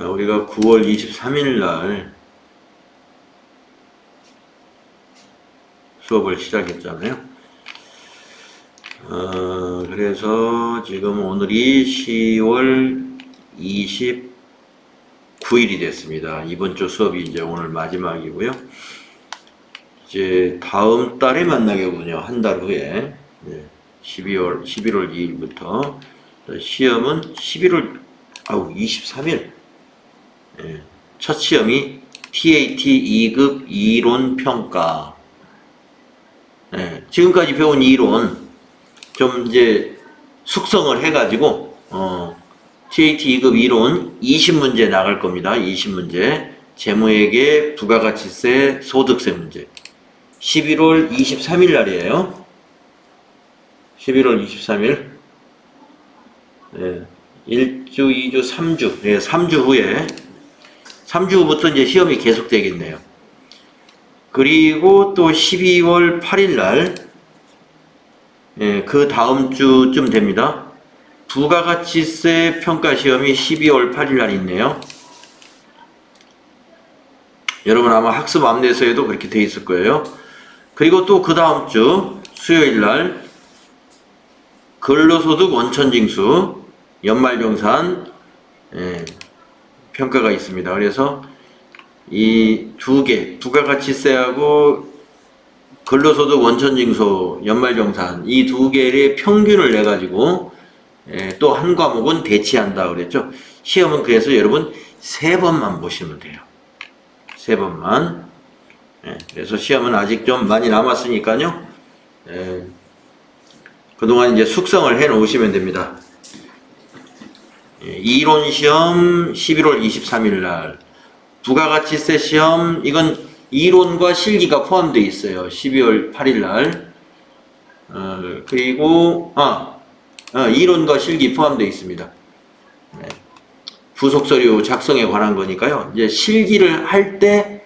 우리가 9월 23일 날 수업을 시작했잖아요. 그래서 지금 오늘이 10월 29일이 됐습니다. 이번 주 수업이 이제 오늘 마지막이고요. 이제 다음 달에 만나겠군요. 한 달 후에. 11월 2일부터. 시험은 11월 23일. 첫 시험이 TAT 2급 이론평가. 지금까지 배운 이론 좀 이제 숙성을 해가지고 TAT 2급 이론 20문제 나갈 겁니다. 20문제. 재무회계, 부가가치세, 소득세 문제. 11월 23일 날이에요. 11월 23일. 1주, 2주, 3주. 3주 후에. 3주 후부터 이제 시험이 계속 되겠네요. 그리고 또 12월 8일 날, 그 다음 주쯤 됩니다. 부가가치세 평가 시험이 12월 8일 날 있네요. 여러분 아마 학습 안내서에도 그렇게 돼 있을 거예요. 그리고 또 그 다음 주 수요일 날 근로소득 원천징수 연말정산 평가가 있습니다. 그래서 이 두 개, 부가가치세하고 근로소득 원천징수 연말정산 이 두 개의 평균을 내가지고 또 한 과목은 대치한다 그랬죠. 시험은 그래서 여러분 3번만 보시면 돼요. 3번만. 그래서 시험은 아직 좀 많이 남았으니까요. 그동안 이제 숙성을 해 놓으시면 됩니다. 이론 시험 11월 23일 날, 부가가치세 시험 이건 이론과 실기가 포함되어 있어요. 12월 8일 날. 그리고 이론과 실기 포함되어 있습니다. 부속 서류 작성에 관한 거니까요. 이제 실기를 할 때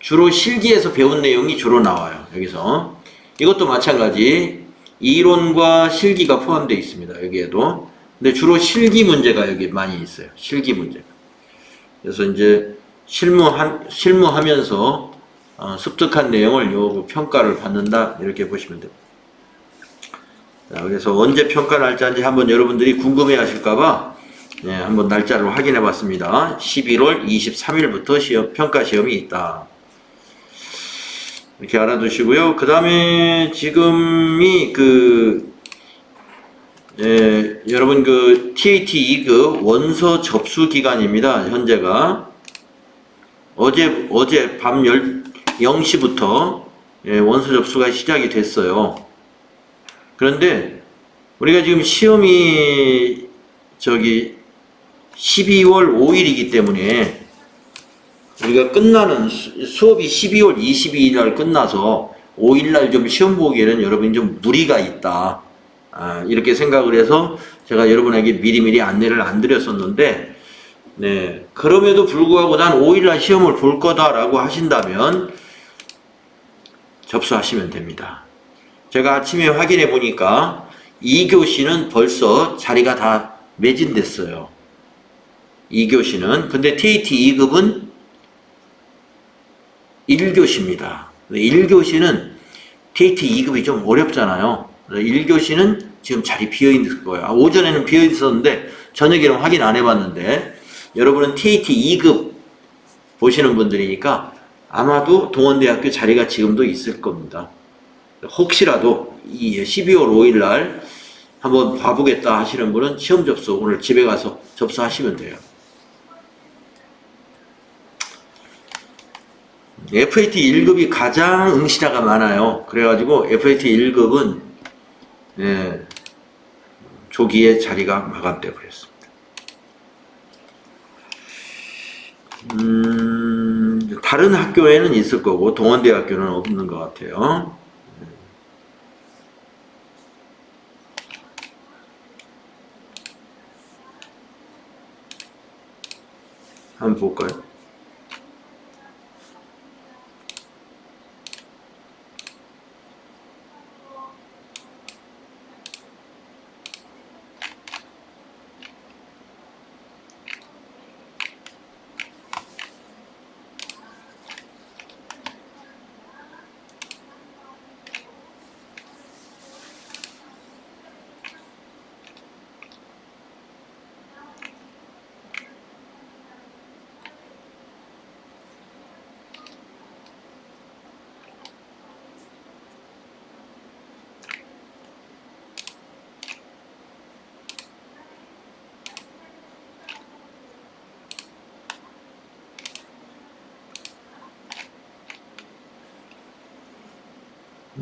주로 실기에서 배운 내용이 주로 나와요. 여기서 이것도 마찬가지 이론과 실기가 포함되어 있습니다. 여기에도. 근데 주로 실기 문제가 여기 많이 있어요. 실기 문제가. 그래서 이제 실무하면서 습득한 내용을 요 평가를 받는다 이렇게 보시면 됩니다. 자, 그래서 언제 평가 날짜인지 한번 여러분들이 궁금해 하실까봐 한번 날짜를 확인해 봤습니다. 11월 23일부터 평가 시험이 있다. 이렇게 알아두시고요. 그 다음에 지금이 여러분 TAT 2급 원서 접수 기간입니다. 현재가 어제 밤 0시부터 원서 접수가 시작이 됐어요. 그런데 우리가 지금 시험이 12월 5일이기 때문에 우리가 끝나는 수업이 12월 22일 날 끝나서 5일 날 좀 시험 보기에는 여러분이 좀 무리가 있다. 이렇게 생각을 해서 제가 여러분에게 미리미리 안내를 안 드렸었는데, 그럼에도 불구하고 난 5일 날 시험을 볼 거다라고 하신다면 접수하시면 됩니다. 제가 아침에 확인해 보니까 2교시는 벌써 자리가 다 매진됐어요. 2교시는. 근데 TAT 2급은 1교시입니다. 1교시는 TAT 2급이 좀 어렵잖아요. 1교시는 지금 자리 비어있을 거예요. 오전에는 비어있었는데 저녁에는 확인 안 해봤는데 여러분은 TAT 2급 보시는 분들이니까 아마도 동원대학교 자리가 지금도 있을 겁니다. 혹시라도 이 12월 5일 날 한번 봐보겠다 하시는 분은 시험 접수 오늘 집에 가서 접수하시면 돼요. FAT 1급이 가장 응시자가 많아요. 그래가지고 FAT 1급은 조기에 자리가 마감되어 버렸습니다. 다른 학교에는 있을 거고 동원대학교는 없는 것 같아요. 한번 볼까요?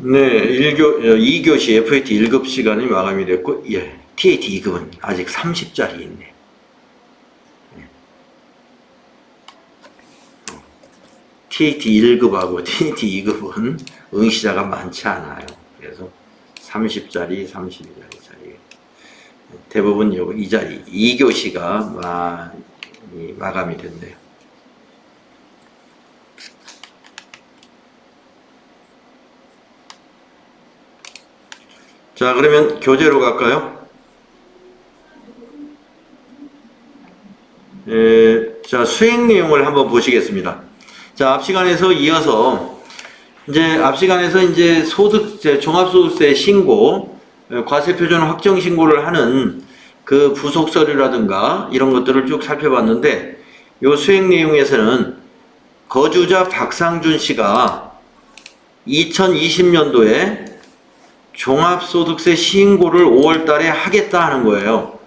네, 2교시 FAT 1급 시간이 마감이 됐고, 예, TAT 2급은 아직 30짜리 있네. TAT 1급하고 TAT 2급은 응시자가 많지 않아요. 그래서 30짜리, 32짜리 자리. 대부분 이 자리, 2교시가 마감이 됐네요. 자, 그러면 교재로 갈까요? 자, 수행 내용을 한번 보시겠습니다. 자, 앞 시간에서 이어서 앞 시간에서 종합소득세 신고, 과세표준 확정 신고를 하는 그 부속 서류라든가 이런 것들을 쭉 살펴봤는데, 요 수행 내용에서는 거주자 박상준 씨가 2020년도에 종합소득세 신고를 5월 달에 하겠다 하는 거예요.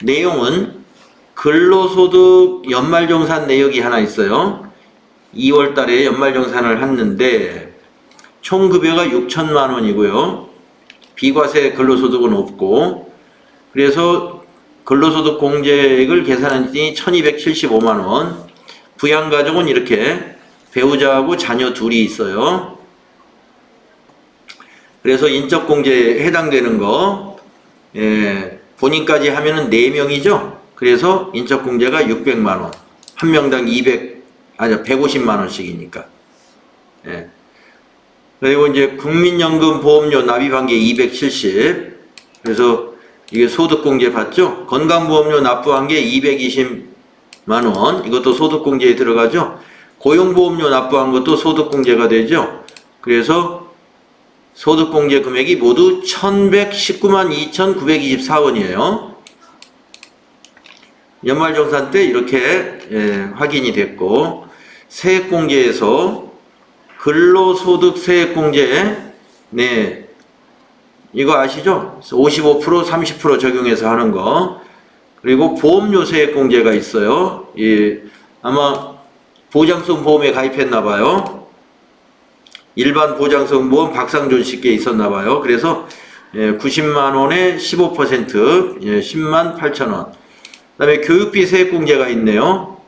내용은 근로소득 연말정산 내역이 하나 있어요. 2월 달에 연말정산을 했는데 총 급여가 6천만 원이고요. 비과세 근로소득은 없고, 그래서 근로소득 공제액을 계산했더니 1275만 원. 부양가족은 이렇게 배우자하고 자녀 둘이 있어요. 그래서 인적공제에 해당되는 거, 본인까지 하면은 4명이죠. 그래서 인적공제가 600만 원. 한 명당 150만 원씩이니까. 예. 그리고 국민연금 보험료 납입한 게 270. 그래서 이게 소득공제 받죠? 건강보험료 납부한 게 220만 원. 이것도 소득공제에 들어가죠? 고용보험료 납부한 것도 소득공제가 되죠? 그래서 소득공제 금액이 모두 1119만 2,924원이에요. 연말정산 때 이렇게 확인이 됐고, 세액공제에서 근로소득 세액공제, 네, 이거 아시죠? 55%, 30% 적용해서 하는 거. 그리고 보험료 세액공제가 있어요. 예, 아마 보장성 보험에 가입했나 봐요. 일반 보장성 보험 박상준 씨께 있었나 봐요. 그래서 90만 원에 15%, 10만 8천 원. 그 다음에 교육비 세액공제가 있네요.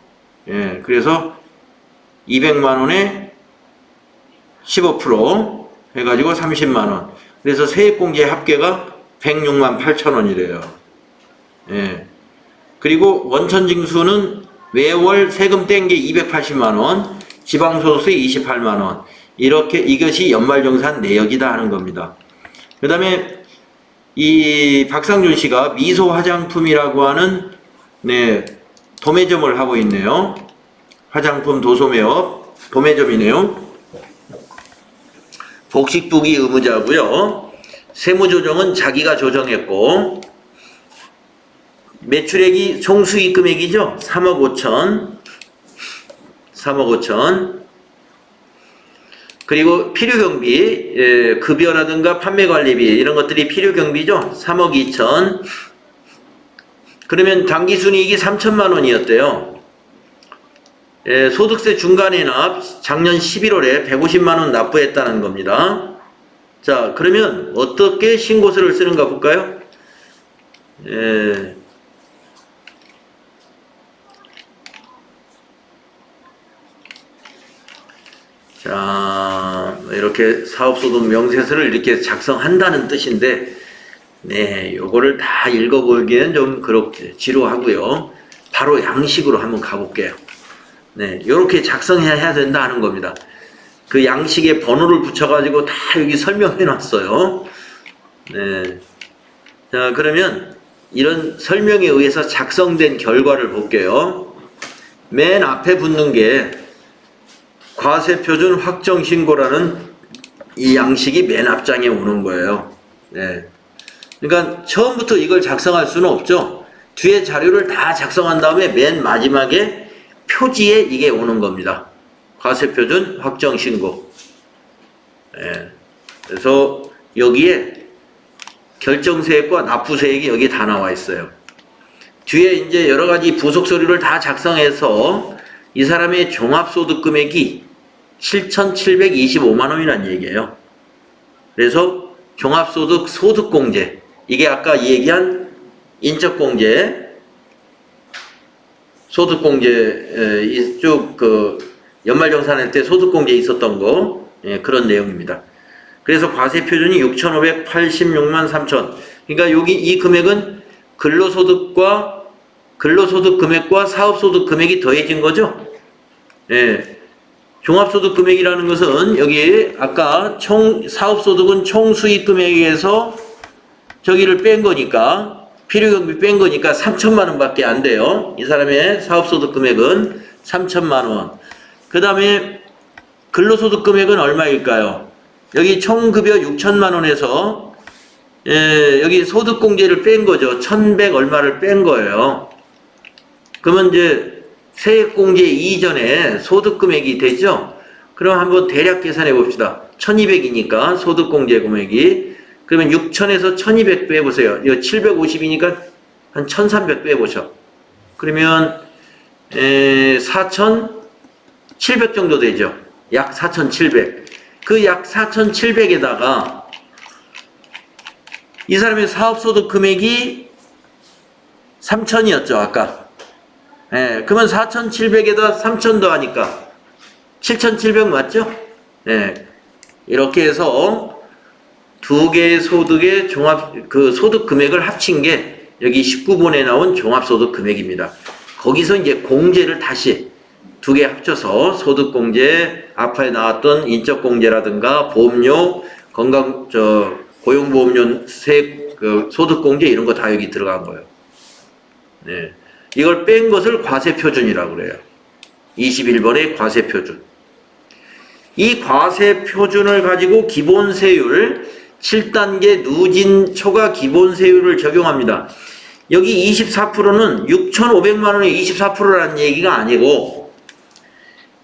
예, 그래서 200만 원에 15% 해가지고 30만 원. 그래서 세액공제 합계가 106만 8천 원이래요. 예. 그리고 원천징수는 매월 세금 뗀 게 280만 원, 지방소득세 28만 원. 이것이 연말정산 내역이다 하는 겁니다. 그 다음에 이 박상준 씨가 미소 화장품이라고 하는 도매점을 하고 있네요. 화장품 도소매업 도매점이네요. 복식부기 의무자고요. 세무조정은 자기가 조정했고, 매출액이 총수익 금액이죠. 3억 5천. 그리고 필요경비, 급여라든가 판매관리비 이런 것들이 필요경비죠. 3억 2천. 그러면 당기순이익이 3천만 원이었대요. 소득세 중간에 납 작년 11월에 150만 원 납부했다는 겁니다. 자, 그러면 어떻게 신고서를 쓰는가 볼까요? 자, 이렇게 사업소득 명세서를 이렇게 작성한다는 뜻인데, 네, 요거를 다 읽어보기에는 좀 그렇게 지루하고요. 바로 양식으로 한번 가볼게요. 네, 요렇게 작성해야 된다 하는 겁니다. 그 양식에 번호를 붙여가지고 다 여기 설명해 놨어요. 네. 자, 그러면 이런 설명에 의해서 작성된 결과를 볼게요. 맨 앞에 붙는 게 과세표준 확정신고라는 이 양식이 맨 앞장에 오는 거예요. 네. 그러니까 처음부터 이걸 작성할 수는 없죠. 뒤에 자료를 다 작성한 다음에 맨 마지막에 표지에 이게 오는 겁니다. 과세표준 확정신고. 네. 그래서 여기에 결정세액과 납부세액이 여기 다 나와 있어요. 뒤에 이제 여러 가지 부속 서류를 다 작성해서 이 사람의 종합소득 금액이 7,725만 원이라는 얘기예요. 그래서 종합소득 소득공제, 이게 아까 얘기한 인적공제, 소득공제, 쭉 연말정산할 때 소득공제 있었던 거, 예, 그런 내용입니다. 그래서 과세표준이 6,586만 3천. 그러니까 여기 이 금액은 근로소득 금액과 사업소득 금액이 더해진 거죠. 예. 종합소득 금액이라는 것은 여기 아까 사업소득은 총수익 금액에서 저기를 뺀 거니까, 필요경비 뺀 거니까 3천만 원밖에 안 돼요. 이 사람의 사업소득 금액은 3천만 원. 그 다음에 근로소득 금액은 얼마일까요? 여기 총급여 6천만 원에서 여기 소득공제를 뺀 거죠. 1,100 얼마를 뺀 거예요. 그러면 이제 세액공제 이전에 소득금액이 되죠? 그럼 한번 대략 계산해 봅시다. 1,200이니까 소득공제 금액이. 그러면 6,000에서 1,200 빼보세요. 이거 750이니까 한 1,300 빼보죠. 그러면 4,700 정도 되죠. 약 4,700. 그 약 4,700에다가 이 사람의 사업소득 금액이 3,000이었죠, 아까. 예, 그러면 4,700에다 3,000 더하니까 7,700 맞죠? 예, 이렇게 해서 두 개의 소득의 소득 금액을 합친 게 여기 19번에 나온 종합소득 금액입니다. 거기서 이제 공제를 다시 두 개 합쳐서 소득공제, 앞에 나왔던 인적공제라든가 보험료, 고용보험료, 소득공제 이런 거 다 여기 들어간 거예요. 네. 이걸 뺀 것을 과세표준이라고 그래요. 21번의 과세표준. 이 과세표준을 가지고 기본세율 7단계 누진 초과 기본세율을 적용합니다. 여기 24%는 6,500만 원의 24%라는 얘기가 아니고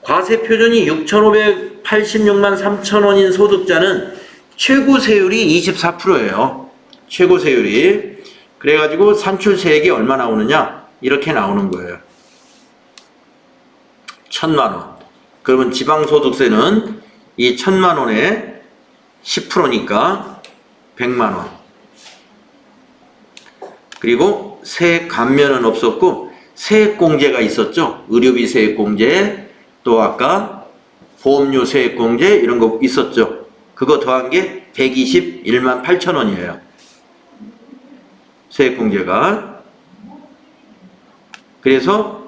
과세표준이 6,586만 3천 원인 소득자는 최고세율이 24%예요. 최고세율이. 그래가지고 산출세액이 얼마 나오느냐? 이렇게 나오는 거예요. 1,000만 원. 그러면 지방소득세는 이 1,000만 원에 10%니까 100만 원. 그리고 세액 감면은 없었고 세액공제가 있었죠. 의료비 세액공제, 또 아까 보험료 세액공제 이런 거 있었죠. 그거 더한 게 121만 8천 원이에요. 세액공제가. 그래서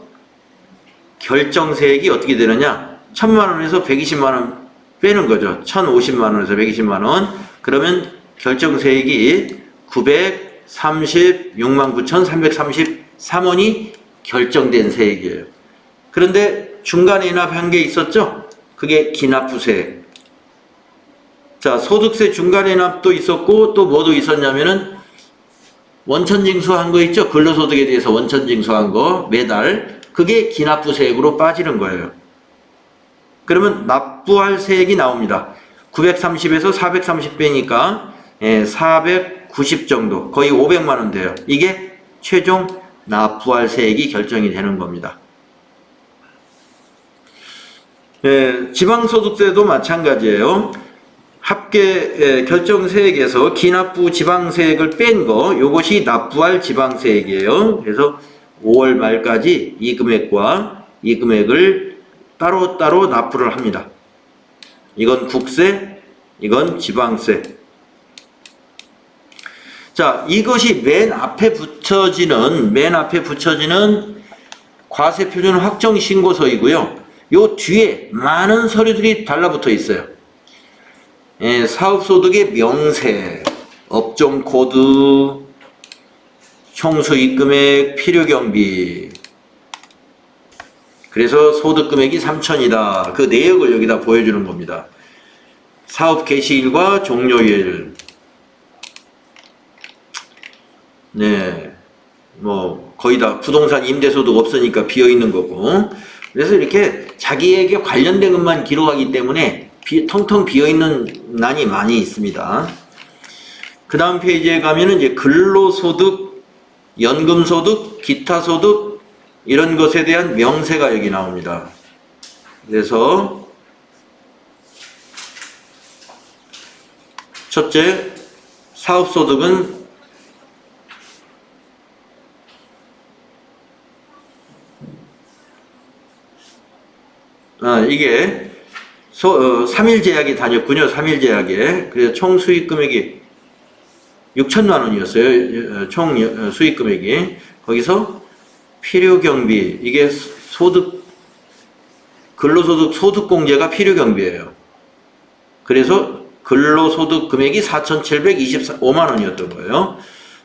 결정세액이 어떻게 되느냐? 1,000만 원에서 120만 원 빼는 거죠. 1,050만 원에서 120만 원. 그러면 결정세액이 936만 9,333원이 결정된 세액이에요. 그런데 중간에 인합한 게 있었죠? 그게 기납부세액. 자, 소득세 중간에 인합도 있었고 또 뭐도 있었냐면은 원천징수한 거 있죠? 근로소득에 대해서 원천징수한 거 매달. 그게 기납부세액으로 빠지는 거예요. 그러면 납부할 세액이 나옵니다. 930에서 430 빼니까 490 정도, 거의 500만 원 돼요. 이게 최종 납부할 세액이 결정이 되는 겁니다. 지방소득세도 마찬가지예요. 합계 결정세액에서 기납부 지방세액을 뺀 거, 요것이 납부할 지방세액이에요. 그래서 5월 말까지 이 금액과 이 금액을 따로따로 납부를 합니다. 이건 국세, 이건 지방세. 자, 이것이 맨 앞에 붙여지는 과세표준 확정신고서이고요. 요 뒤에 많은 서류들이 달라붙어 있어요. 사업소득의 명세, 업종코드, 총수익금액, 필요경비. 그래서 소득금액이 3천이다. 그 내역을 여기다 보여주는 겁니다. 사업 개시일과 종료일. 네, 뭐 거의 다 부동산 임대소득 없으니까 비어있는 거고. 그래서 이렇게 자기에게 관련된 것만 기록하기 때문에 텅텅 비어있는 난이 많이 있습니다. 그 다음 페이지에 가면은 이제 근로소득, 연금소득, 기타소득 이런 것에 대한 명세가 여기 나옵니다. 그래서 첫째, 사업소득은 이게 3일 제약이 다녔군요. 3일 제약에. 그래서 총 수익 금액이 6천만 원이었어요. 총 수익 금액이. 거기서 필요 경비, 이게 근로소득 소득공제가 필요 경비예요. 그래서 근로소득 금액이 4,725만 원이었던 거예요.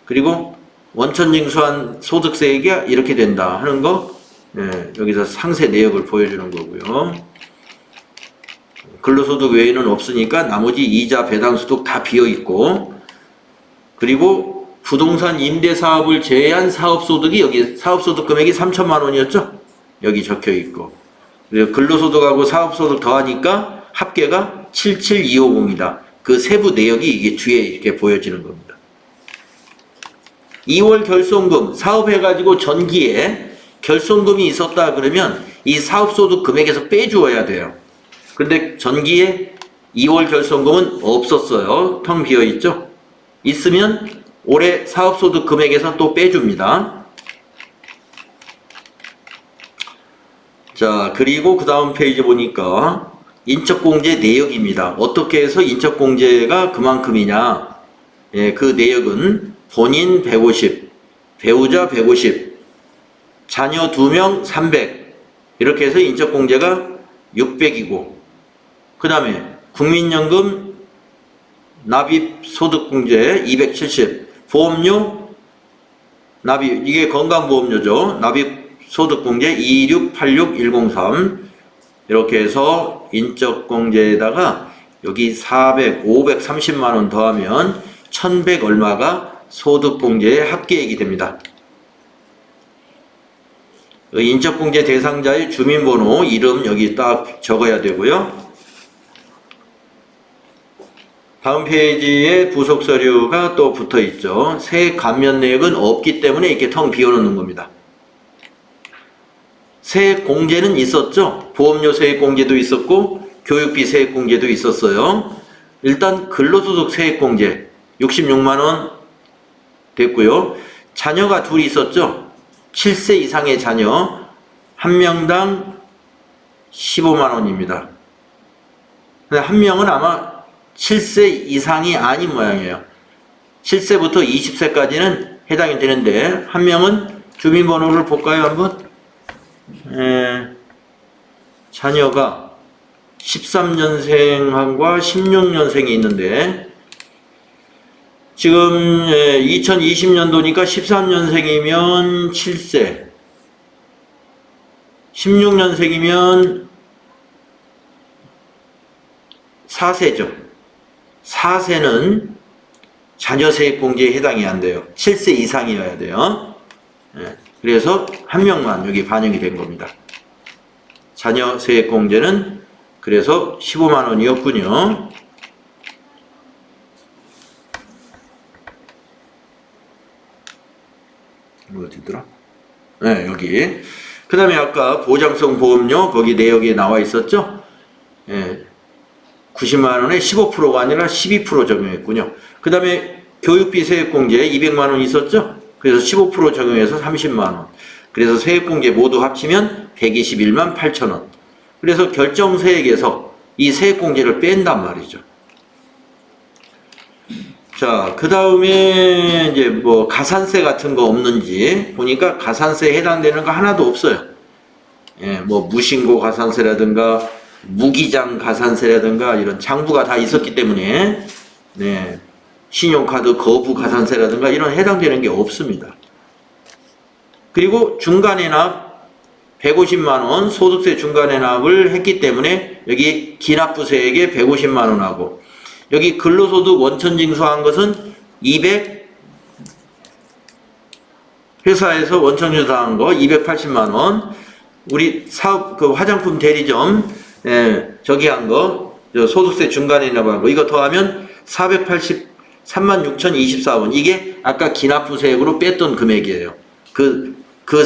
그리고 원천징수한 소득세액이 이렇게 된다 하는 거, 여기서 상세 내역을 보여주는 거고요. 근로소득 외에는 없으니까 나머지 이자, 배당소득 다 비어있고, 그리고 부동산 임대사업을 제외한 사업소득이 여기 사업소득 금액이 3천만 원이었죠? 여기 적혀있고, 그리고 근로소득하고 사업소득 더하니까 합계가 77250이다. 그 세부 내역이 이게 뒤에 이렇게 보여지는 겁니다. 2월 결손금, 사업해가지고 전기에 결손금이 있었다 그러면 이 사업소득 금액에서 빼주어야 돼요. 근데 전기에 2월 결손금은 없었어요. 텅 비어있죠? 있으면 올해 사업소득 금액에서 또 빼줍니다. 자, 그리고 그 다음 페이지 보니까 인적공제 내역입니다. 어떻게 해서 인적공제가 그만큼이냐. 그 내역은 본인 150, 배우자 150, 자녀 2명 300, 이렇게 해서 인적공제가 600이고, 그 다음에 국민연금 납입소득공제 270, 보험료 납입, 이게 건강보험료죠. 납입소득공제 2686103, 이렇게 해서 인적공제에다가 여기 400, 530만원 더하면 1100 얼마가 소득공제의 합계액이 됩니다. 인적공제 대상자의 주민번호, 이름 여기 딱 적어야 되고요. 다음 페이지에 부속서류가 또 붙어 있죠. 세액 감면 내역은 없기 때문에 이렇게 텅 비워놓는 겁니다. 세액 공제는 있었죠. 보험료 세액 공제도 있었고 교육비 세액 공제도 있었어요. 일단 근로소득 세액 공제 66만원 됐고요. 자녀가 둘이 있었죠. 7세 이상의 자녀 한 명당 15만원입니다. 근데 한 명은 아마 7세 이상이 아닌 모양이에요. 7세부터 20세까지는 해당이 되는데 한 명은 주민번호를 볼까요 한번? 자녀가 13년생과 16년생이 있는데 지금 2020년도니까 13년생이면 7세, 16년생이면 4세죠. 4세는 자녀세액공제에 해당이 안 돼요. 7세 이상이어야 돼요. 그래서 한 명만 여기 반영이 된 겁니다. 자녀세액공제는 그래서 15만 원이었군요. 어디더라? 네, 여기. 그 다음에 아까 보장성 보험료 거기 내역에 나와 있었죠? 90만 원에 15%가 아니라 12% 적용했군요. 그 다음에 교육비 세액공제 200만 원 있었죠? 그래서 15% 적용해서 30만 원. 그래서 세액공제 모두 합치면 121만 8천 원. 그래서 결정세액에서 이 세액공제를 뺀단 말이죠. 자, 그 다음에 이제 뭐 가산세 같은 거 없는지 보니까 가산세에 해당되는 거 하나도 없어요. 뭐 무신고 가산세라든가 무기장 가산세라든가 이런 장부가 다 있었기 때문에 신용카드 거부 가산세라든가 이런 해당되는 게 없습니다. 그리고 중간해납 150만원 소득세 중간해납을 했기 때문에 여기 기납부세액에 150만원하고 여기 근로소득 원천징수한 것은 200 회사에서 원천징수한 거 280만원 우리 사업 그 화장품 대리점 저기 한 거 소득세 중간해납한 거 이거 더하면 483만6,024원 이게 아까 기납부세액으로 뺐던 금액이에요. 그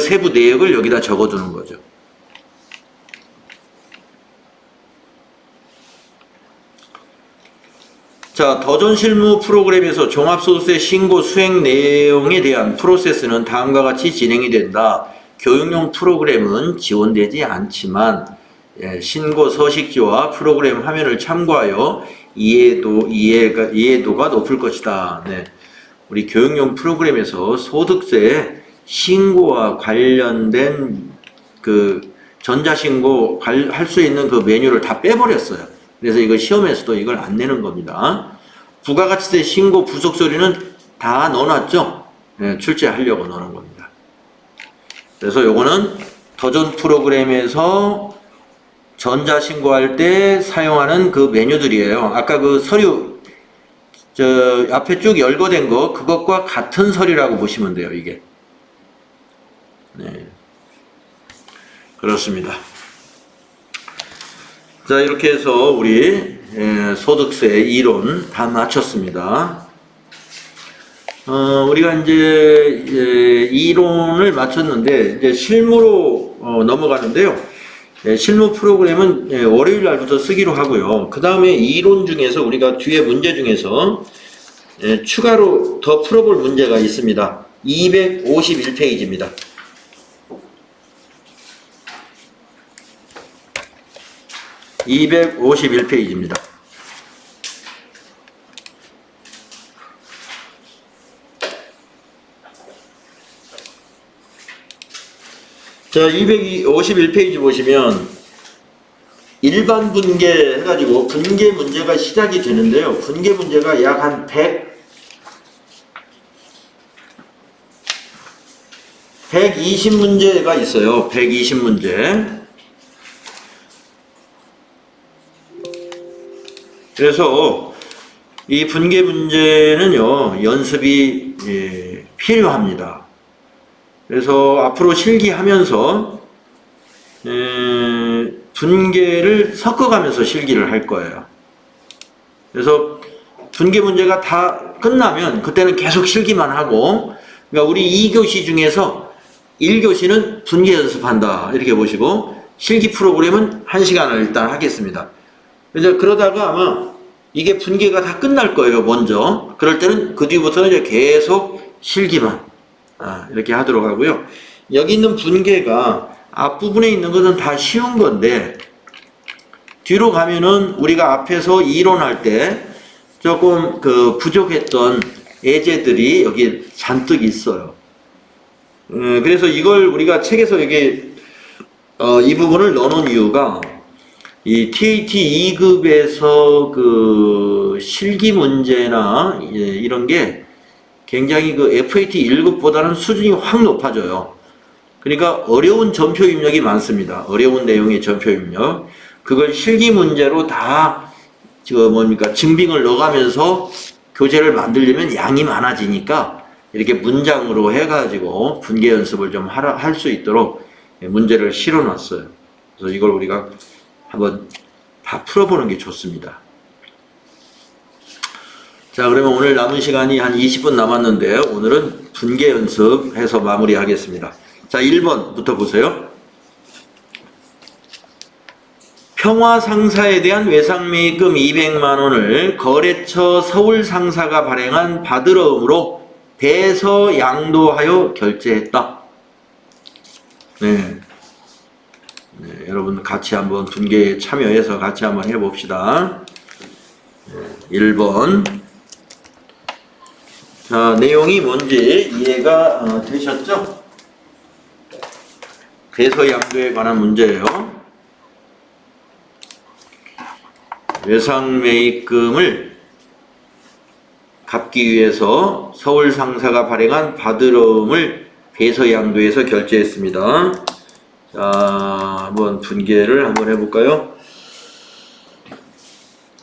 세부 내역을 여기다 적어두는 거죠. 자, 더존 실무 프로그램에서 종합소득세 신고 수행 내용에 대한 프로세스는 다음과 같이 진행이 된다. 교육용 프로그램은 지원되지 않지만 신고 서식지와 프로그램 화면을 참고하여 이해도가 높을 것이다. 네. 우리 교육용 프로그램에서 소득세 신고와 관련된 그 전자신고 할 수 있는 그 메뉴를 다 빼버렸어요. 그래서 이거 시험에서도 이걸 안 내는 겁니다. 부가가치세 신고 부속서류는 다 넣어놨죠? 네, 출제하려고 넣는 겁니다. 그래서 요거는 더존 프로그램에서 전자신고할 때 사용하는 그 메뉴들이에요. 아까 그 서류, 앞에 쭉 열거된 거, 그것과 같은 서류라고 보시면 돼요, 이게. 네. 그렇습니다. 자, 이렇게 해서 우리 소득세 이론 다 마쳤습니다. 우리가 이제 이론을 마쳤는데 이제 실무로 넘어가는데요. 실무 프로그램은 월요일 날부터 쓰기로 하고요. 그 다음에 이론 중에서 우리가 뒤에 문제 중에서 추가로 더 풀어볼 문제가 있습니다. 251페이지입니다. 251페이지입니다. 자, 251페이지 보시면 일반 분계 해가지고 분계 문제가 시작이 되는데요. 분계 문제가 약 한 120문제가 있어요. 120문제. 그래서 이 분계 문제는요, 연습이 필요합니다. 그래서 앞으로 실기하면서 분계를 섞어가면서 실기를 할 거예요. 그래서 분계 문제가 다 끝나면 그때는 계속 실기만 하고, 그러니까 우리 2교시 중에서 1교시는 분계 연습한다 이렇게 보시고, 실기 프로그램은 1시간을 일단 하겠습니다. 그래서 그러다가 아마 이게 분계가 다 끝날 거예요, 먼저. 그럴 때는 그 뒤부터는 이제 계속 실기만 이렇게 하도록 하고요. 여기 있는 분계가 앞부분에 있는 것은 다 쉬운 건데 뒤로 가면은 우리가 앞에서 이론할 때 조금 그 부족했던 예제들이 여기 잔뜩 있어요. 그래서 이걸 우리가 책에서 여기 이 부분을 넣어놓은 이유가 이 TAT 2급에서 그 실기 문제나 이런 게 굉장히 그 FAT 1급보다는 수준이 확 높아져요. 그러니까 어려운 전표 입력이 많습니다. 어려운 내용의 전표 입력. 그걸 실기 문제로 다 증빙을 넣어가면서 교재를 만들려면 양이 많아지니까 이렇게 문장으로 해가지고 분계 연습을 좀 할 수 있도록 문제를 실어놨어요. 그래서 이걸 우리가 한번 다 풀어보는 게 좋습니다. 자, 그러면 오늘 남은 시간이 한 20분 남았는데 오늘은 분계 연습해서 마무리하겠습니다. 자, 1번부터 보세요. 평화상사에 대한 외상매입금 200만 원을 거래처 서울상사가 발행한 받으러움으로 배서양도하여 결제했다. 네. 네, 여러분 같이 한번 분계에 참여해서 같이 한번 해봅시다. 네, 1번. 자, 내용이 뭔지 이해가 되셨죠? 배서양도에 관한 문제예요. 외상매입금을 갚기 위해서 서울상사가 발행한 받으러움을 배서양도해서 결제했습니다. 자, 한번 분계를 한번 해볼까요?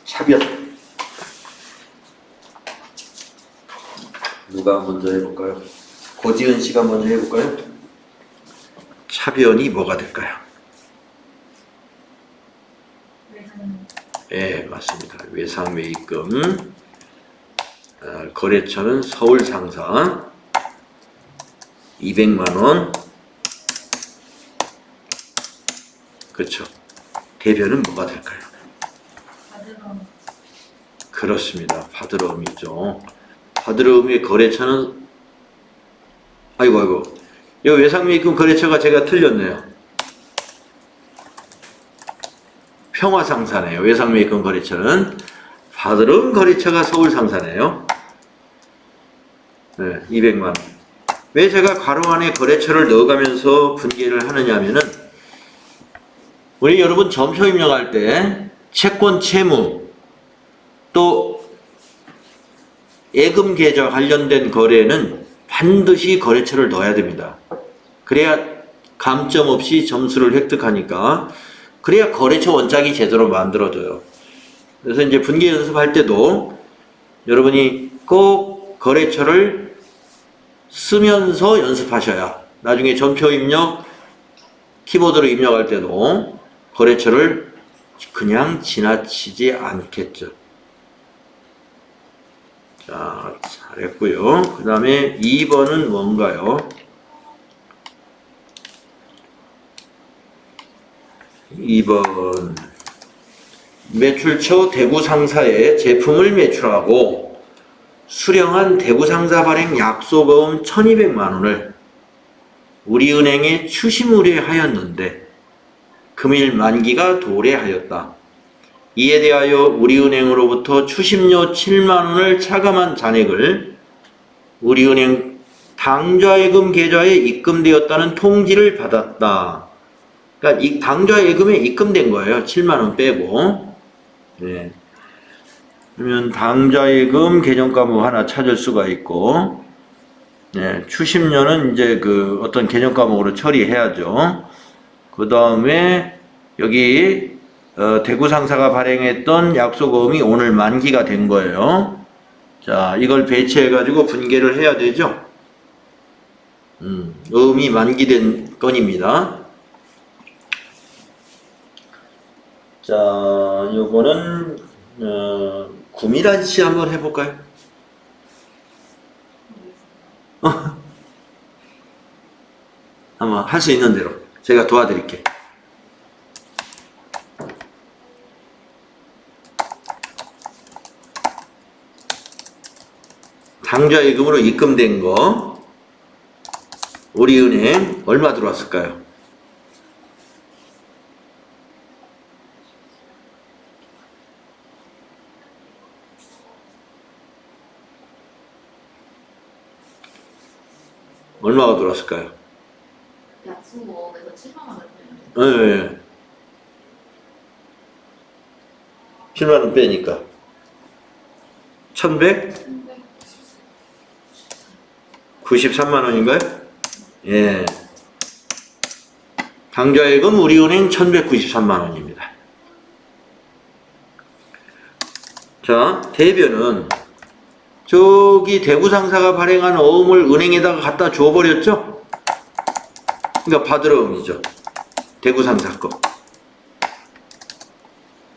차변. 누가 먼저 해볼까요? 고지은 씨가 먼저 해볼까요? 차변이 뭐가 될까요? 예, 맞습니다. 외상매입금. 거래처는 서울상사 200만원. 그렇죠. 대변은 뭐가 될까요? 그렇습니다. 받으러음이죠. 받으러음의 거래처는 아이고 이 외상매입금 거래처가 제가 틀렸네요. 평화상사네요. 외상매입금 거래처는 받으러음 거래처가 서울상사네요. 네, 200만원. 왜 제가 괄호 안에 거래처를 넣어가면서 분개를 하느냐 하면은 우리 여러분 점표 입력할 때 채권 채무 또 예금 계좌 관련된 거래는 반드시 거래처를 넣어야 됩니다. 그래야 감점 없이 점수를 획득하니까 그래야 거래처 원짝이 제대로 만들어져요. 그래서 이제 분개 연습할 때도 여러분이 꼭 거래처를 쓰면서 연습하셔야 나중에 점표 입력, 키보드로 입력할 때도 거래처를 그냥 지나치지 않겠죠. 자, 잘했고요. 그 다음에 2번은 뭔가요? 2번 매출처 대구상사에 제품을 매출하고 수령한 대구상사 발행 약속금 1200만원을 우리은행에 추심 의뢰하였는데 금일 만기가 도래하였다. 이에 대하여 우리은행으로부터 추심료 7만원을 차감한 잔액을 우리은행 당좌예금 계좌에 입금되었다는 통지를 받았다. 그러니까 이 당좌예금에 입금된 거예요. 7만원 빼고. 네. 그러면 당좌예금 계정 과목 하나 찾을 수가 있고, 네. 추심료는 이제 그 어떤 계정 과목으로 처리해야죠. 그 다음에 여기 대구 상사가 발행했던 약속어음이 오늘 만기가 된 거예요. 자, 이걸 배치해 가지고 분개를 해야 되죠. 어음이 만기된 건입니다. 자, 요거는 구미란 씨 한번 해볼까요? 한번 할 수 있는 대로 제가 도와드릴게요. 당좌예금으로 입금된 거 우리은행 얼마 들어왔을까요? 얼마가 들어왔을까요? 약속금에서 7만원 네. 7만원 빼니까 1193만원인가요? 예. 당좌예금 우리은행 1193만원입니다. 자, 대변은 저기 대구상사가 발행한 어음을 은행에다가 갖다 줘버렸죠? 그러니까 받으러 어음이죠. 대구상사 거.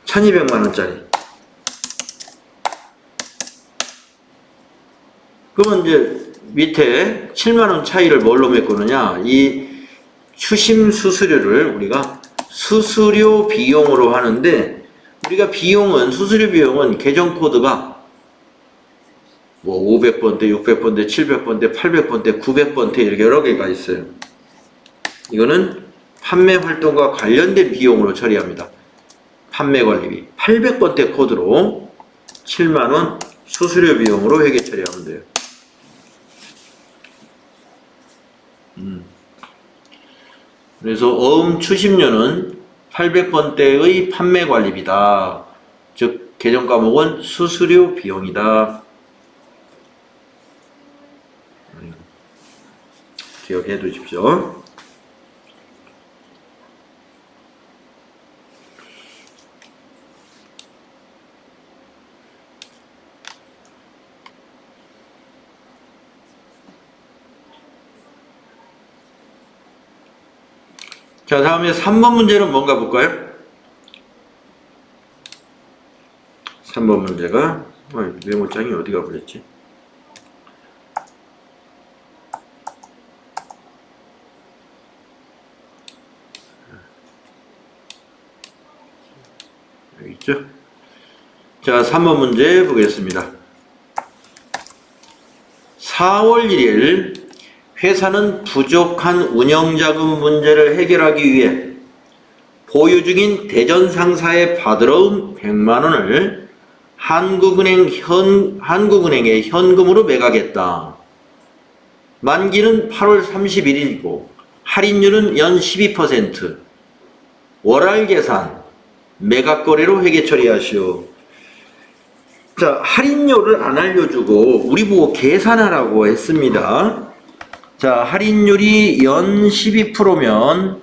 1200만원짜리. 그러면 이제 밑에 7만원 차이를 뭘로 메꾸느냐? 이 추심 수수료를 우리가 수수료 비용으로 하는데, 우리가 비용은, 수수료 비용은 계정 코드가 뭐 500번대, 600번대, 700번대, 800번대, 900번대 이렇게 여러 개가 있어요. 이거는 판매 활동과 관련된 비용으로 처리합니다. 판매 관리비 800번대 코드로 7만원 수수료 비용으로 회계 처리하면 돼요. 그래서 어음 추심료는 800번대의 판매 관리비다. 즉 계정 과목은 수수료 비용이다. 기억해 두십시오. 자, 다음에 3번 문제는 뭔가 볼까요? 3번 문제가 메모장이 어디가 버렸지? 여기 있죠? 자, 3번 문제 보겠습니다. 4월 1일 회사는 부족한 운영자금 문제를 해결하기 위해 보유 중인 대전 상사의 받으러 온 100만 원을 한국은행에 현금으로 매각했다. 만기는 8월 31일이고 할인율은 연 12%. 월할 계산, 매각 거래로 회계 처리하시오. 자, 할인율을 안 알려주고 우리 보고 계산하라고 했습니다. 자, 할인율이 연 12%면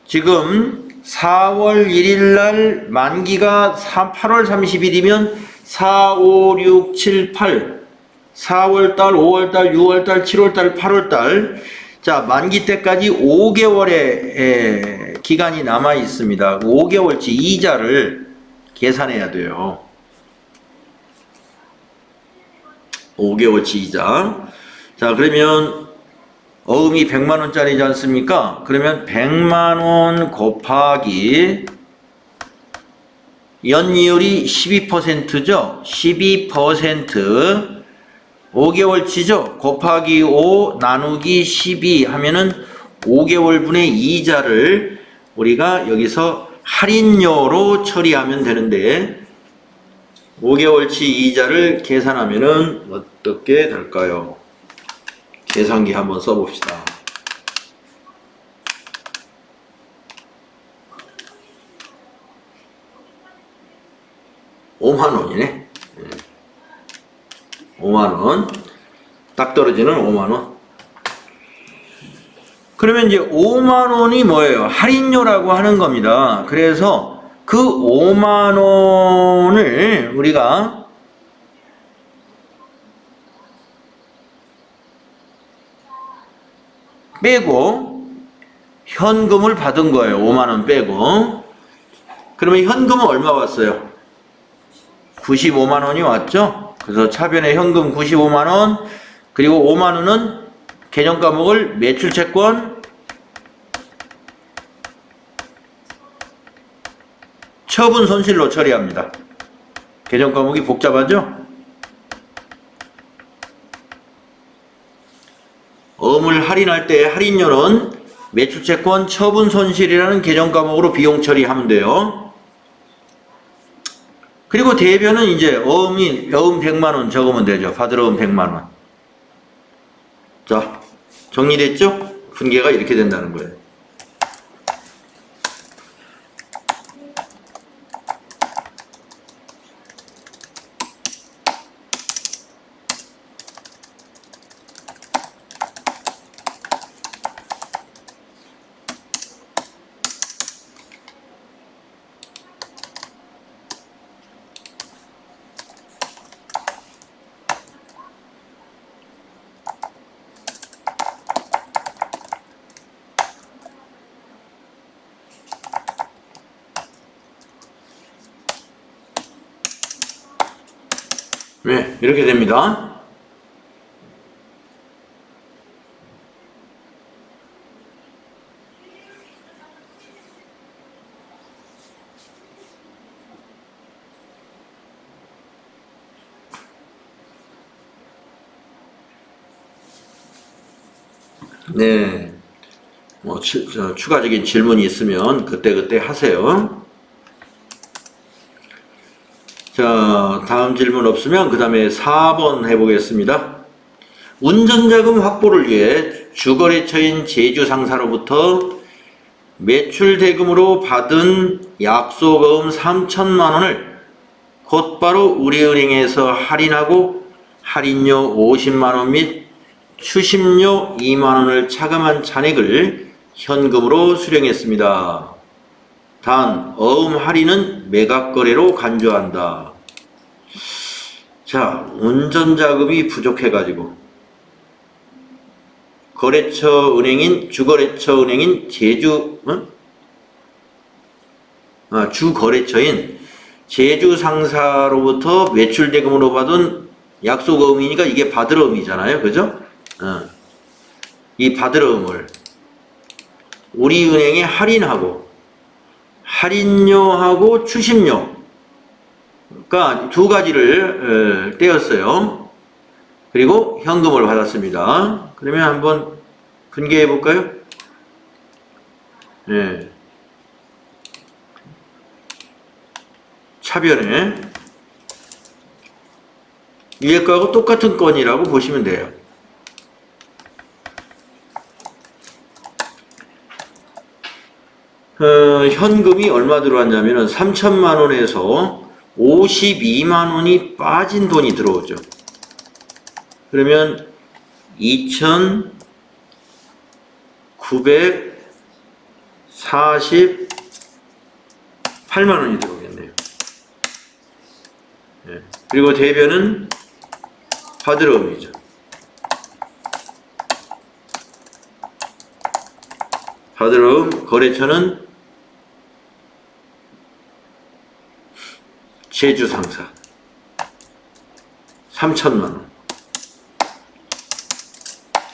지금 4월 1일 날 만기가 8월 30일이면 4, 5, 6, 7, 8 4월달, 5월달, 6월달, 7월달, 8월달 자, 만기 때까지 5개월의 기간이 남아 있습니다. 5개월치 이자를 계산해야 돼요. 5개월치 이자. 자, 그러면 어음이 100만 원짜리지 않습니까? 그러면 100만 원 곱하기 연이율이 12%죠? 12% 5개월치죠? 곱하기 5 나누기 12 하면은 5개월분의 이자를 우리가 여기서 할인료로 처리하면 되는데 5개월치 이자를 계산하면은 어떻게 될까요? 계산기 한번 써봅시다. 5만 원이네. 5만 원. 딱 떨어지는 5만 원. 그러면 이제 5만 원이 뭐예요? 할인료라고 하는 겁니다. 그래서 그 5만 원을 우리가 빼고 현금을 받은 거예요. 5만 원 빼고. 그러면 현금은 얼마 왔어요? 95만 원이 왔죠? 그래서 차변에 현금 95만 원, 그리고 5만 원은 개정 과목을 매출채권, 처분 손실로 처리합니다. 개정 과목이 복잡하죠? 어음을 할인할 때 할인료는 매출채권, 처분 손실이라는 개정 과목으로 비용 처리하면 돼요. 그리고 대변은 이제 어음 100만 원 적으면 되죠. 받으러 온 100만 원. 자, 정리됐죠? 분계가 이렇게 된다는 거예요. 네, 이렇게 됩니다. 네, 뭐 추가적인 질문이 있으면 그때 하세요. 자, 다음 질문 없으면 그 다음에 4번 해보겠습니다. 운전자금 확보를 위해 주거래처인 제주상사로부터 매출대금으로 받은 약속어음 3천만 원을 곧바로 우리은행에서 할인하고 할인료 50만 원 및 추심료 2만 원을 차감한 잔액을 현금으로 수령했습니다. 단, 어음 할인은 매각거래로 간주한다. 자, 운전자금이 부족해가지고 주거래처 은행인 주거래처인 제주상사로부터 매출대금으로 받은 약속어음이니까 이게 받으러음이잖아요. 그죠? 이 받으러음을 우리은행에 할인하고 할인료하고 추심료 그러니까 두 가지를 떼었어요. 그리고 현금을 받았습니다. 그러면 한번 분개해 볼까요? 네. 차변에 위에 거하고 똑같은 건이라고 보시면 돼요. 현금이 얼마 들어왔냐면은 3천만 원에서 52만 원이 빠진 돈이 들어오죠. 그러면 2,948만 원이 들어오겠네요. 네. 그리고 대변은 받으러움이죠. 받으러움 거래처는 제주상사 3천만 원.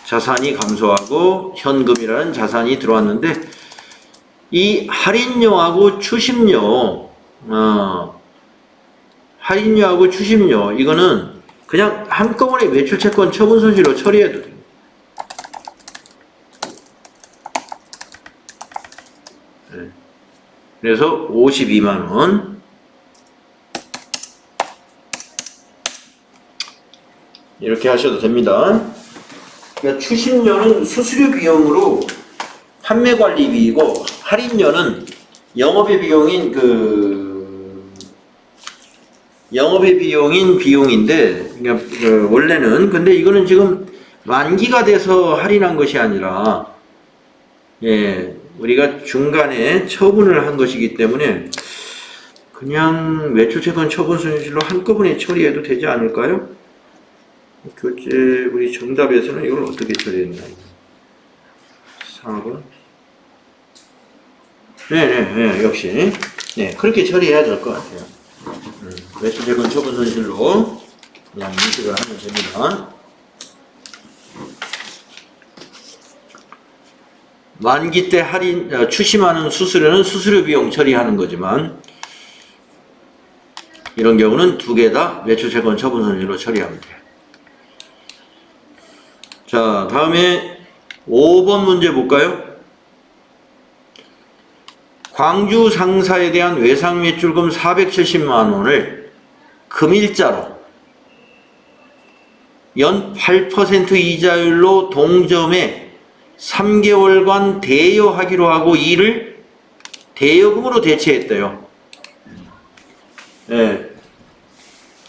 자산이 감소하고 현금이라는 자산이 들어왔는데 이 할인료하고 추심료, 할인료하고 추심료 이거는 그냥 한꺼번에 매출채권 처분 손실로 처리해도 돼요. 네. 그래서 52만 원 이렇게 하셔도 됩니다. 그러니까 추심료는 수수료 비용으로 판매관리비이고 할인료는 영업의 비용인 비용인데 그러니까 원래는 근데 이거는 지금 만기가 돼서 할인한 것이 아니라 우리가 중간에 처분을 한 것이기 때문에 그냥 매출채권 처분 손실로 한꺼번에 처리해도 되지 않을까요? 교재 우리 정답에서는 이걸 어떻게 처리했나? 4번. 네, 역시. 네, 그렇게 처리해야 될 것 같아요. 매출채권 처분 손실로 그냥 인식을 하면 됩니다. 만기 때 추심하는 수수료는 수수료 비용 처리하는 거지만 이런 경우는 두 개 다 매출채권 처분 손실로 처리하면 돼요. 자, 다음에 5번 문제 볼까요? 광주 상사에 대한 외상 매출금 470만 원을 금일자로 연 8% 이자율로 동점에 3개월간 대여하기로 하고 이를 대여금으로 대체했대요. 네.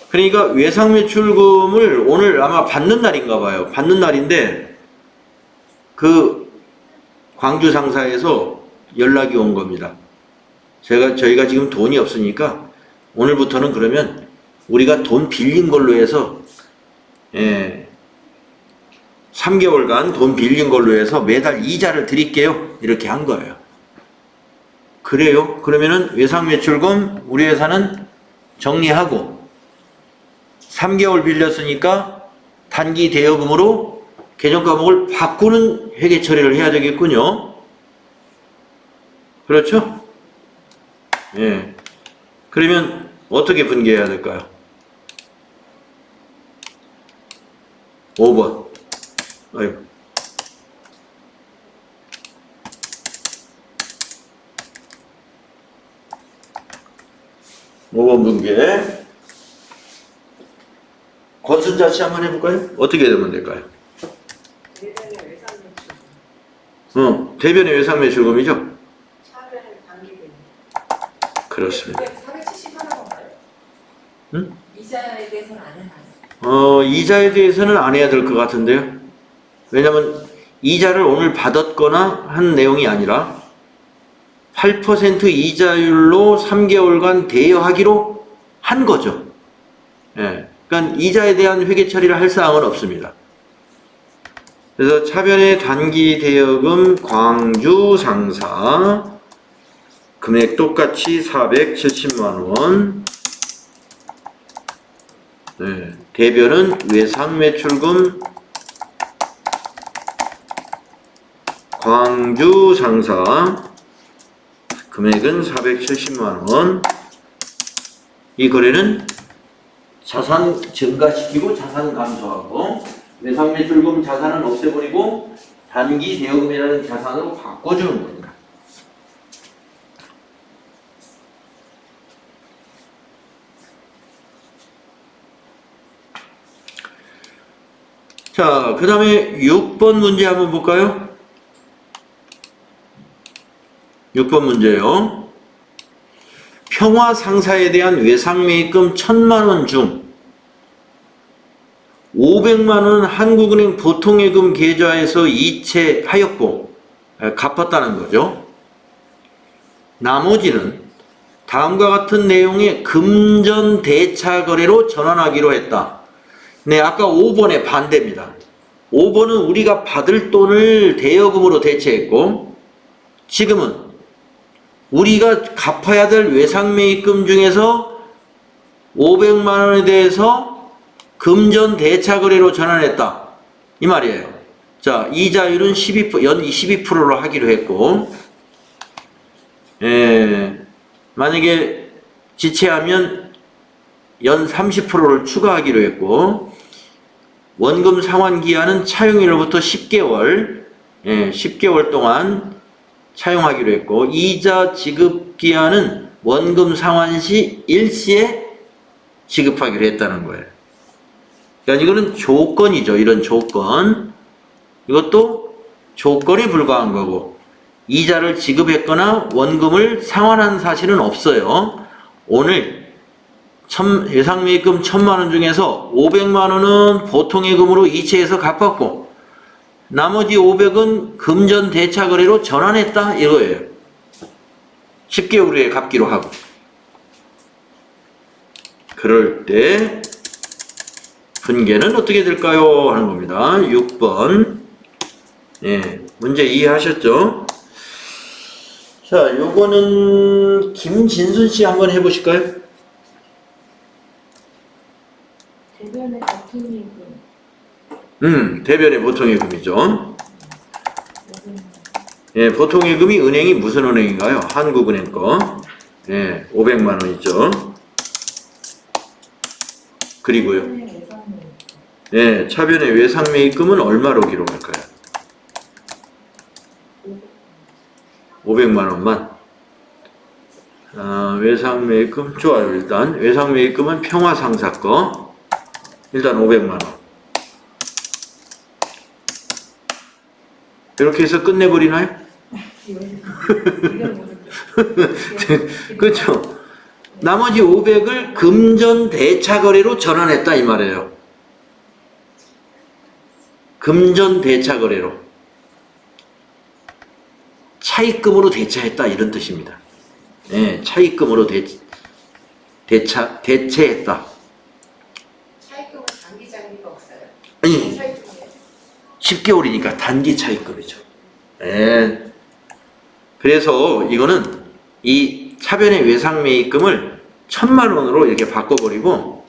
그러니까 외상 매출금을 오늘 아마 받는 날인가 봐요. 받는 날인데 그 광주 상사에서 연락이 온 겁니다. 저희가 지금 돈이 없으니까 오늘부터는 그러면 우리가 돈 빌린 걸로 해서 3개월간 돈 빌린 걸로 해서 매달 이자를 드릴게요. 이렇게 한 거예요. 그래요? 그러면은 외상 매출금 우리 회사는 정리하고 3개월 빌렸으니까 단기 대여금으로 계정 과목을 바꾸는 회계 처리를 해야 되겠군요. 그렇죠? 예. 그러면 어떻게 분개해야 될까요? 5번. 아이고. 5번 분개. 권순자씨 한번 해볼까요? 어떻게 되면 될까요? 대변의 외상 매출금. 대변의 외상 매출금이죠? 차변의 단기금. 그렇습니다. 470 하는 건가요? 응? 이자에 대해서는 안 해놨어요. 이자에 대해서는 안 해야 될 것 같은데요. 왜냐면 이자를 오늘 받았거나 한 내용이 아니라 8% 이자율로 3개월간 대여하기로 한 거죠. 예. 그러니까 이자에 대한 회계 처리를 할 사항은 없습니다. 그래서 차변의 단기 대여금 광주 상사 금액 똑같이 470만 원. 네. 대변은 외상 매출금 광주 상사 금액은 470만 원. 이 거래는 자산 증가시키고 자산 감소하고 외상매출금 자산은 없애버리고 단기 대여금이라는 자산으로 바꿔주는 겁니다. 자, 그 다음에 6번 문제 한번 볼까요? 6번 문제요. 평화상사에 대한 외상매입금 1000만원 중 500만원은 한국은행 보통예금 계좌에서 이체하였고 갚았다는 거죠. 나머지는 다음과 같은 내용의 금전 대차 거래로 전환하기로 했다. 네, 아까 5번의 반대입니다. 5번은 우리가 받을 돈을 대여금으로 대체했고 지금은 우리가 갚아야 될 외상매입금 중에서 500만원에 대해서 금전 대차 거래로 전환했다. 이 말이에요. 자, 이자율은 12%, 연 12%로 하기로 했고, 만약에 지체하면 연 30%를 추가하기로 했고, 원금 상환 기한은 차용일로부터 10개월, 10개월 동안 차용하기로 했고, 이자 지급 기한은 원금 상환 시 일시에 지급하기로 했다는 거예요. 그러니까 이거는 조건이죠. 이런 조건. 이것도 조건에 불과한 거고 이자를 지급했거나 원금을 상환한 사실은 없어요. 오늘 외상매입금 1000만원 중에서 500만원은 보통예금으로 이체해서 갚았고 나머지 500은 금전 대차 거래로 전환했다 이거예요. 10개월 후에 갚기로 하고 그럴 때 분계는 어떻게 될까요? 하는 겁니다. 6번. 문제 이해하셨죠? 자, 요거는 김진순 씨 한번 해보실까요? 대변의 보통예금 대변의 보통예금이죠. 보통예금이 은행이 무슨 은행인가요? 한국은행 거. 500만 원이죠. 그리고요. 차변의 외상매입금은 얼마로 기록할까요? 500만 원만. 외상매입금 좋아요. 일단 외상매입금은 평화상사 거. 일단 500만 원. 이렇게 해서 끝내버리나요? 그렇죠. 나머지 500을 금전 대차 거래로 전환했다 이 말이에요. 금전 대차 거래로 차입금으로 대체했다 이런 뜻입니다. 차입금으로 대체했다. 차입금은 단기 장기가 없어요. 아니, 차입금이에요. 10개월이니까 단기 차입금이죠. 그래서 이거는 이 차변의 외상매입금을 1000만 원으로 이렇게 바꿔버리고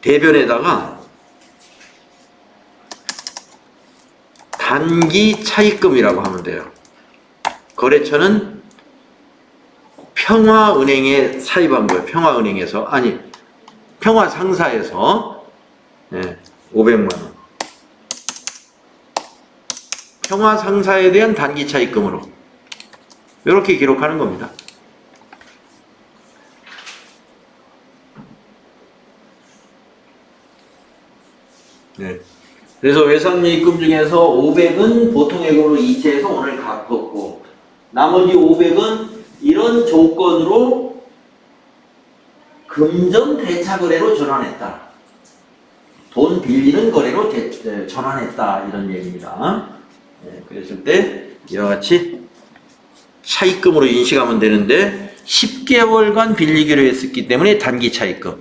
대변에다가 단기 차입금이라고 하면 돼요. 거래처는 평화은행에 사입한 거예요. 평화은행에서 아니 평화상사에서 500만 원. 평화상사에 대한 단기 차입금으로 이렇게 기록하는 겁니다. 그래서 외상매입금 중에서 500은 보통예금으로 이체해서 오늘 갚았고 나머지 500은 이런 조건으로 금전 대차 거래로 전환했다. 돈 빌리는 거래로 전환했다 이런 얘기입니다. 그랬을 때 이와 같이 차입금으로 인식하면 되는데 10개월간 빌리기로 했었기 때문에 단기 차입금.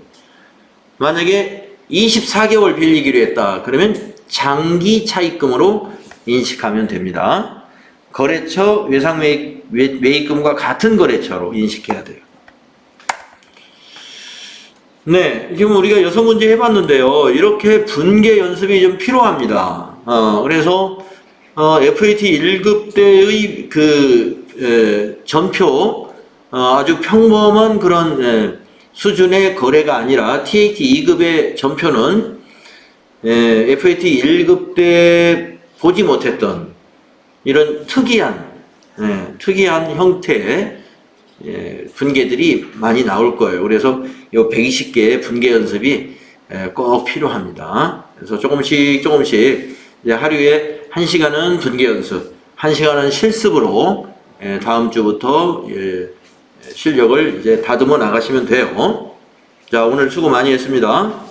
만약에 24개월 빌리기로 했다. 그러면 장기 차입금으로 인식하면 됩니다. 거래처 외상매입금과 같은 거래처로 인식해야 돼요. 지금 우리가 6문제 해봤는데요. 이렇게 분계 연습이 좀 필요합니다. 그래서 FAT 1급 때의 전표 아주 평범한 그런 수준의 거래가 아니라 TAT 2급의 전표는 FAT 1급 때 보지 못했던 이런 특이한 형태의 분계들이 많이 나올 거예요. 그래서 이 120개의 분계 연습이 꼭 필요합니다. 그래서 조금씩 이제 하루에 1시간은 분계 연습, 1시간은 실습으로 다음 주부터 실력을 이제 다듬어 나가시면 돼요. 자, 오늘 수고 많이 했습니다.